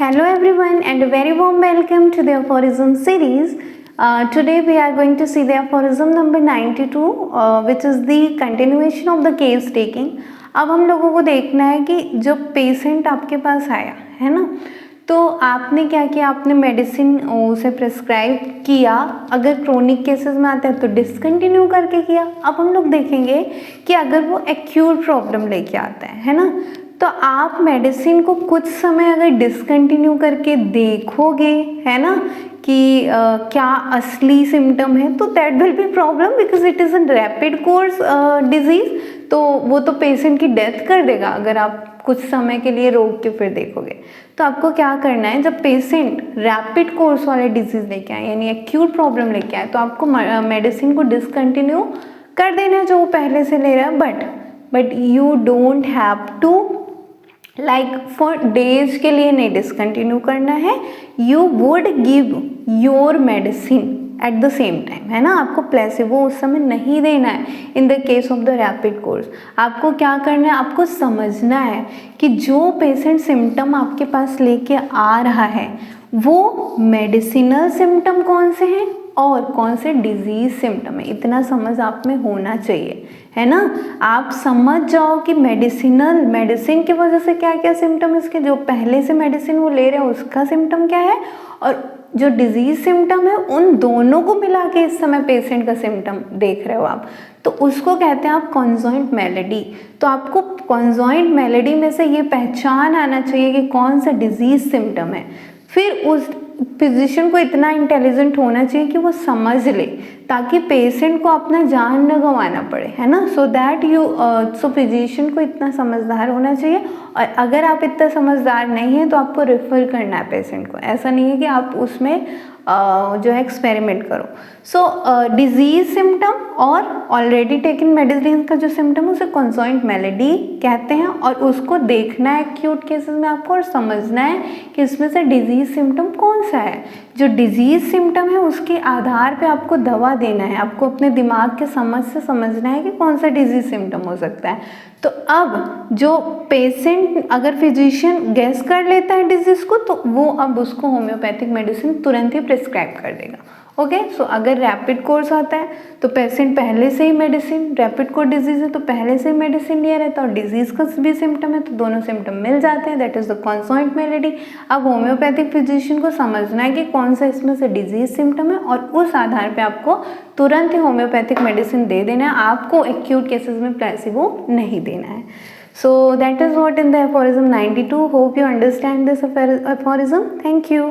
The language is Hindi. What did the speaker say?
Hello everyone and a very warm welcome to the aphorism series. Today we are going to see the aphorism number 92 which is the continuation of the case taking. अब हम लोगों को देखना है कि जो पेशेंट आपके पास आया है ना, तो आपने क्या किया, आपने मेडिसिन उसे प्रिस्क्राइब किया, अगर क्रोनिक केसेस में आता है तो डिसकंटिन्यू करके किया. अब हम लोग देखेंगे कि अगर वो एक्यूट प्रॉब्लम लेके आता है ना, तो आप मेडिसिन को कुछ समय अगर डिसकंटिन्यू करके देखोगे है ना कि क्या असली सिम्टम है, तो that will be problem because it is a rapid course disease. तो वो तो पेशेंट की डेथ कर देगा अगर आप कुछ समय के लिए रोक के फिर देखोगे. तो आपको क्या करना है, जब पेशेंट रैपिड कोर्स वाले डिजीज लेके आए यानी एक्यूट प्रॉब्लम लेके आए, तो आपको मेडिसिन को डिसकंटिन्यू कर देना है जो वो पहले से ले रहा है. But you don't have to for days के लिए नहीं डिसकंटिन्यू करना है. You would give your medicine at the same time, है ना. आपको प्लेसिबो उस समय नहीं देना है. In the case of the rapid course आपको क्या करना है, आपको समझना है कि जो पेशेंट सिम्टम आपके पास लेके आ रहा है वो मेडिसिनल सिम्टम कौन से हैं और कौन से डिजीज सिम्टम है. इतना समझ आप में होना चाहिए, है ना. आप समझ जाओ कि मेडिसिन की वजह से क्या क्या सिम्टम, इसके जो पहले से मेडिसिन वो ले रहे हैं उसका सिम्टम क्या है, और जो डिजीज सिम्टम है उन दोनों को मिला के इस समय पेशेंट का सिम्टम देख रहे हो आप, तो उसको कहते हैं आप कॉन्जॉइंट मेलेडी. तो आपको कॉन्जॉइंट मेलेडी में से ये पहचान आना चाहिए कि कौन सा डिजीज सिम्टम है. फिर उस फिजिशियन को इतना इंटेलिजेंट होना चाहिए कि वो समझ ले ताकि पेशेंट को अपना जान न गंवाना पड़े, है ना. सो फिजिशियन को इतना समझदार होना चाहिए. और अगर आप इतना समझदार नहीं है तो आपको रेफर करना है पेशेंट को. ऐसा नहीं है कि आप उसमें जो है एक्सपेरिमेंट करो. सो डिजीज सिम्टम और ऑलरेडी टेकन मेडिसिन का जो सिम्टम है उसे कॉन्जॉइंट मेलेडी कहते हैं. और उसको देखना है एक्यूट केसेस में आपको और समझना है कि इसमें से डिजीज सिम्टम कौन सा है. जो डिजीज सिम्टम है उसके आधार पे आपको दवा देना है. आपको अपने दिमाग के समझ से समझना है कि कौन सा डिजीज सिम्टम हो सकता है. तो अब जो पेशेंट अगर फिजिशियन गेस कर लेता है डिजीज को, तो वो अब उसको होम्योपैथिक मेडिसिन तुरंत ही प्रिस्क्राइब कर देगा. ओके. सो अगर रैपिड कोर्स आता है तो पेशेंट पहले से ही मेडिसिन, रैपिड कोर्स डिजीज है तो पहले से ही मेडिसिन लिया रहता है, और डिजीज का भी सिम्टम है तो दोनों सिम्टम मिल जाते हैं. That is the conjoint melody. अब होम्योपैथिक फिजिशियन को समझना है कि कौन सा इसमें से डिजीज सिम्टम है और उस आधार पे आपको तुरंत ही होम्योपैथिक मेडिसिन दे देना है. आपको एक्यूट केसेस में प्लेसिबो नहीं देना है. So that is what in the aphorism 92. Hope you understand this aphorism. Thank you.